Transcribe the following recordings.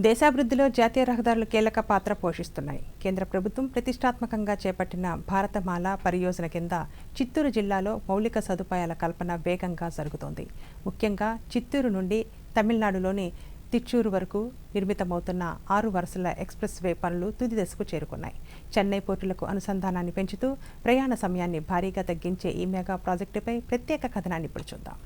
దేశాభివృద్ధిలో జాతీయ రహదారులు కీలక పాత్ర పోషిస్తున్నాయి. కేంద్ర ప్రభుత్వం ప్రతిష్టాత్మకంగా చేపట్టిన భారతమాల పరియోజన కింద చిత్తూరు జిల్లాలో మౌలిక సదుపాయాల కల్పన వేగంగా జరుగుతోంది. ముఖ్యంగా చిత్తూరు నుండి తమిళనాడులోని తిచ్చూరు వరకు నిర్మితమవుతున్న 6 వరుసల ఎక్స్ప్రెస్ వే పనులు తుది దశకు చేరుకున్నాయి. చెన్నై పోర్టులకు అనుసంధానాన్ని పెంచుతూ ప్రయాణ సమయాన్ని భారీగా తగ్గించే ఈ మెగా ప్రాజెక్టుపై ప్రత్యేక కథనాన్ని ఇప్పుడు చూద్దాం.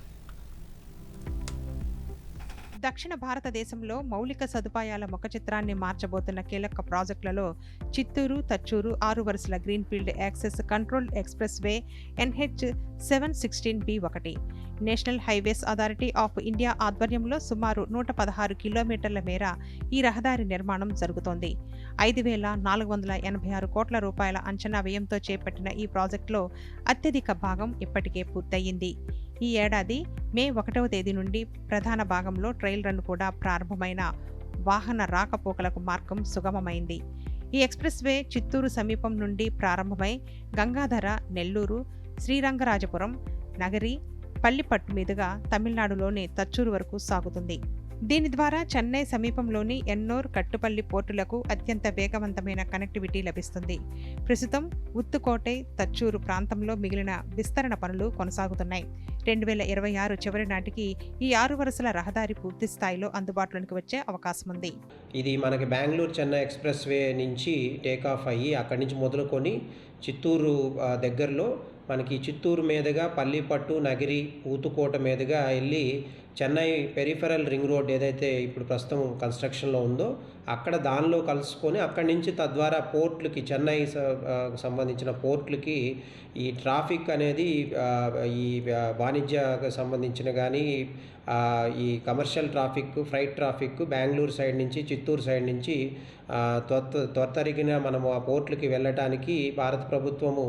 దక్షిణ భారతదేశంలో మౌలిక సదుపాయాల ముఖచిత్రాన్ని మార్చబోతున్న కీలక ప్రాజెక్టులలో చిత్తూరు తచ్చూరు 6 వరుసల greenfield access control express way NH 716B ఒకటి. National highways authority of India ఆధ్వర్యంలో సుమారు 116 కిలోమీటర్ల మేర ఈ రహదారి నిర్మాణం జరుగుతోంది. 5,486 కోట్ల రూపాయల అంచనా వ్యయంతో చేపట్టిన ఈ ప్రాజెక్టులో అత్యధిక భాగం ఇప్పటికే పూర్తయింది. ఈ ఏడాది మే 1వ తేదీ నుండి ప్రధాన భాగంలో ట్రయల్ రన్ కూడా ప్రారంభమైన వాహన రాకపోకలకు మార్గం సుగమమైంది. ఈ ఎక్స్ప్రెస్ వే చిత్తూరు సమీపం నుండి ప్రారంభమై గంగాధర, నెల్లూరు, శ్రీరంగరాజపురం, నగరి, పల్లిపట్టు మీదుగా తమిళనాడులోని తచ్చూరు వరకు సాగుతుంది. దీని ద్వారా చెన్నై సమీపంలోని ఎన్నోర్, కట్టుపల్లి పోర్టులకు అత్యంత వేగవంతమైన కనెక్టివిటీ లభిస్తుంది. ప్రస్తుతం ఉత్తుకోటై, తచ్చూరు ప్రాంతంలో మిగిలిన విస్తరణ పనులు కొనసాగుతున్నాయి. 2026 చివరి నాటికి ఈ 6 వరుసల రహదారి పూర్తి స్థాయిలో అందుబాటులోకి వచ్చే అవకాశం ఉంది. ఇది మనకి బెంగళూరు చెన్నై ఎక్స్ప్రెస్ వే నుంచి టేకాఫ్ అయ్యి అక్కడి నుంచి మొదలుకొని చిత్తూరు దగ్గరలో మనకి చిత్తూరు మీదుగా పల్లిపట్టు, నగిరి, ఊతుకోట మీదుగా వెళ్ళి చెన్నై పెరిఫెరల్ రింగ్ రోడ్ ఏదైతే ఇప్పుడు ప్రస్తుతం కన్స్ట్రక్షన్లో ఉందో అక్కడ దానిలో కలుసుకొని అక్కడి నుంచి తద్వారా పోర్ట్లకి, చెన్నై సంబంధించిన పోర్ట్లకి ఈ ట్రాఫిక్ అనేది ఈ వాణిజ్యకు సంబంధించిన కానీ ఈ commercial traffic, freight traffic Bengaluru side నుంచి, చిత్తూరు సైడ్ నుంచి త్వరితగిన మనము ఆ పోర్ట్లకి వెళ్ళటానికి భారత ప్రభుత్వము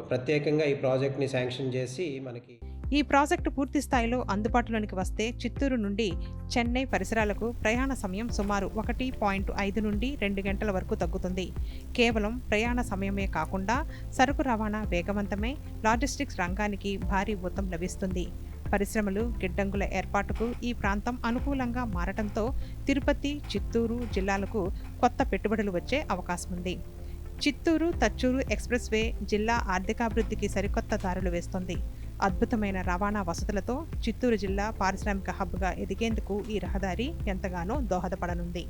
ప్రత్యేకంగా ఈ ప్రాజెక్ట్ని శాంక్షన్ చేసి మనకి ఈ ప్రాజెక్టు పూర్తి స్థాయిలో అందుబాటులోనికి వస్తే చిత్తూరు నుండి చెన్నై పరిసరాలకు ప్రయాణ సమయం సుమారు 1.5 నుండి 2 గంటల వరకు తగ్గుతుంది. కేవలం ప్రయాణ సమయమే కాకుండా సరుకు రవాణా వేగవంతమై లాజిస్టిక్స్ రంగానికి భారీ ఊతం లభిస్తుంది. పరిశ్రమలు, గిడ్డంగుల ఏర్పాటుకు ఈ ప్రాంతం అనుకూలంగా మారటంతో తిరుపతి, చిత్తూరు జిల్లాలకు కొత్త పెట్టుబడులు వచ్చే అవకాశం ఉంది. చిత్తూరు తచ్చూరు ఎక్స్ప్రెస్ వే జిల్లా ఆర్థికాభివృద్ధికి సరికొత్త దారులు వేస్తోంది. అద్భుతమైన రవాణా వసతులతో చిత్తూరు జిల్లా పారిశ్రామిక హబ్గా ఎదిగేందుకు ఈ రహదారి ఎంతగానో దోహదపడనుంది.